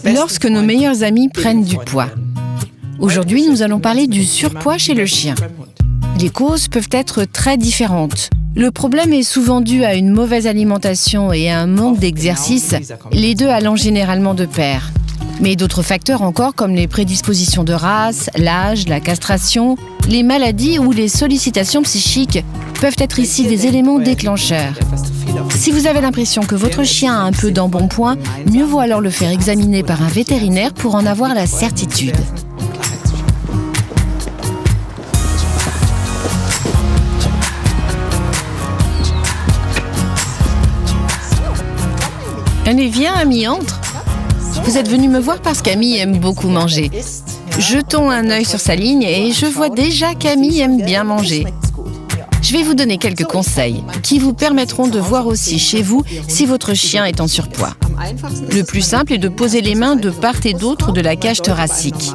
Lorsque nos meilleurs amis prennent du poids. Aujourd'hui, nous allons parler du surpoids chez le chien. Les causes peuvent être très différentes. Le problème est souvent dû à une mauvaise alimentation et à un manque d'exercice, les deux allant généralement de pair. Mais d'autres facteurs encore comme les prédispositions de race, l'âge, la castration, les maladies ou les sollicitations psychiques peuvent être ici des éléments déclencheurs. Si vous avez l'impression que votre chien a un peu d'embonpoint, mieux vaut alors le faire examiner par un vétérinaire pour en avoir la certitude. Allez, viens, Ami, entre. Vous êtes venu me voir parce qu'Ami aime beaucoup manger. Jetons un œil sur sa ligne et je vois déjà qu'Ami aime bien manger. Je vais vous donner quelques conseils qui vous permettront de voir aussi chez vous si votre chien est en surpoids. Le plus simple est de poser les mains de part et d'autre de la cage thoracique.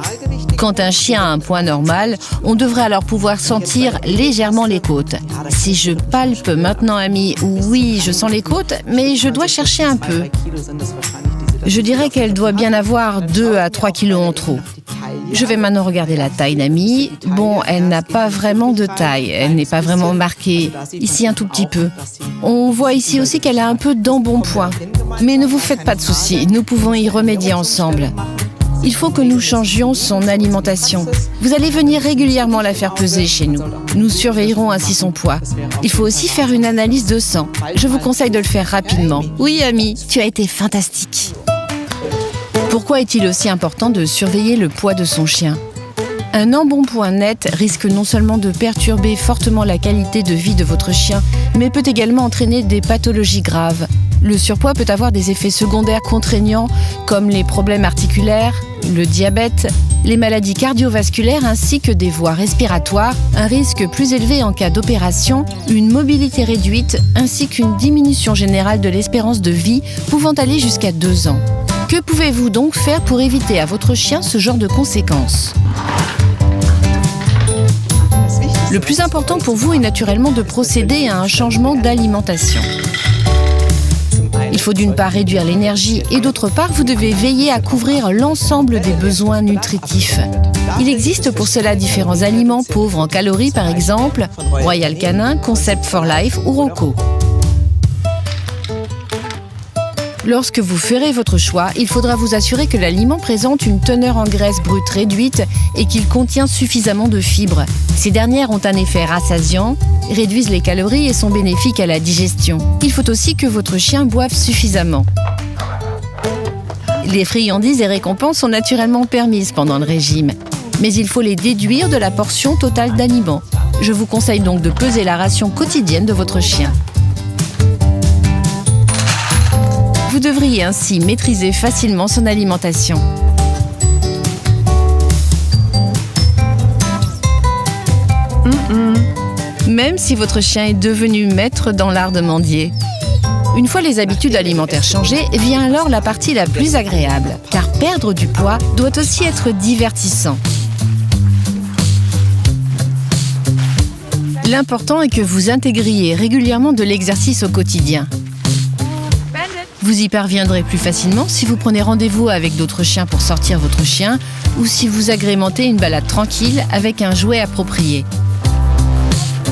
Quand un chien a un poids normal, on devrait alors pouvoir sentir légèrement les côtes. Si je palpe maintenant, Ami, oui, je sens les côtes, mais je dois chercher un peu. Je dirais qu'elle doit bien avoir 2 à 3 kilos en trop. Je vais maintenant regarder la taille d'Ami. Bon, elle n'a pas vraiment de taille, elle n'est pas vraiment marquée. Ici, un tout petit peu. On voit ici aussi qu'elle a un peu d'embonpoint. Mais ne vous faites pas de soucis, nous pouvons y remédier ensemble. Il faut que nous changions son alimentation. Vous allez venir régulièrement la faire peser chez nous. Nous surveillerons ainsi son poids. Il faut aussi faire une analyse de sang. Je vous conseille de le faire rapidement. Oui, Ami, tu as été fantastique. Pourquoi est-il aussi important de surveiller le poids de son chien ? Un embonpoint net risque non seulement de perturber fortement la qualité de vie de votre chien, mais peut également entraîner des pathologies graves. Le surpoids peut avoir des effets secondaires contraignants comme les problèmes articulaires, le diabète, les maladies cardiovasculaires ainsi que des voies respiratoires, un risque plus élevé en cas d'opération, une mobilité réduite ainsi qu'une diminution générale de l'espérance de vie pouvant aller jusqu'à 2 ans. Que pouvez-vous donc faire pour éviter à votre chien ce genre de conséquences ? Le plus important pour vous est naturellement de procéder à un changement d'alimentation. Il faut d'une part réduire l'énergie et d'autre part, vous devez veiller à couvrir l'ensemble des besoins nutritifs. Il existe pour cela différents aliments pauvres en calories, par exemple Royal Canin, Concept for Life ou Rocco. Lorsque vous ferez votre choix, il faudra vous assurer que l'aliment présente une teneur en graisse brute réduite et qu'il contient suffisamment de fibres. Ces dernières ont un effet rassasiant, réduisent les calories et sont bénéfiques à la digestion. Il faut aussi que votre chien boive suffisamment. Les friandises et récompenses sont naturellement permises pendant le régime, mais il faut les déduire de la portion totale d'aliments. Je vous conseille donc de peser la ration quotidienne de votre chien. Vous devriez ainsi maîtriser facilement son alimentation. Même si votre chien est devenu maître dans l'art de mendier. Une fois les habitudes alimentaires changées, vient alors la partie la plus agréable, car perdre du poids doit aussi être divertissant. L'important est que vous intégriez régulièrement de l'exercice au quotidien. Vous y parviendrez plus facilement si vous prenez rendez-vous avec d'autres chiens pour sortir votre chien ou si vous agrémentez une balade tranquille avec un jouet approprié.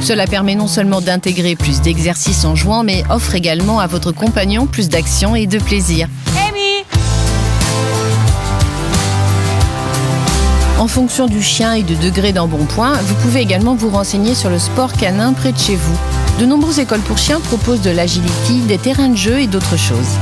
Cela permet non seulement d'intégrer plus d'exercices en jouant, mais offre également à votre compagnon plus d'action et de plaisir. En fonction du chien et du degré d'embonpoint, vous pouvez également vous renseigner sur le sport canin près de chez vous. De nombreuses écoles pour chiens proposent de l'agility, des terrains de jeu et d'autres choses.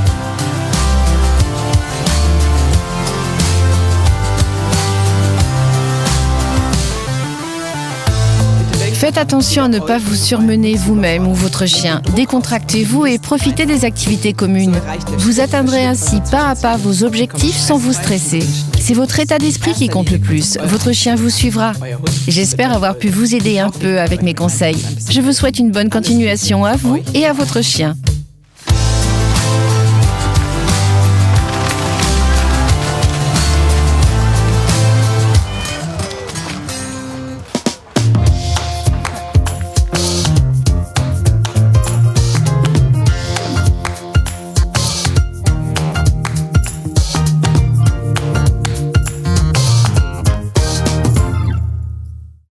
Faites attention à ne pas vous surmener vous-même ou votre chien. Décontractez-vous et profitez des activités communes. Vous atteindrez ainsi pas à pas vos objectifs sans vous stresser. C'est votre état d'esprit qui compte le plus. Votre chien vous suivra. J'espère avoir pu vous aider un peu avec mes conseils. Je vous souhaite une bonne continuation à vous et à votre chien.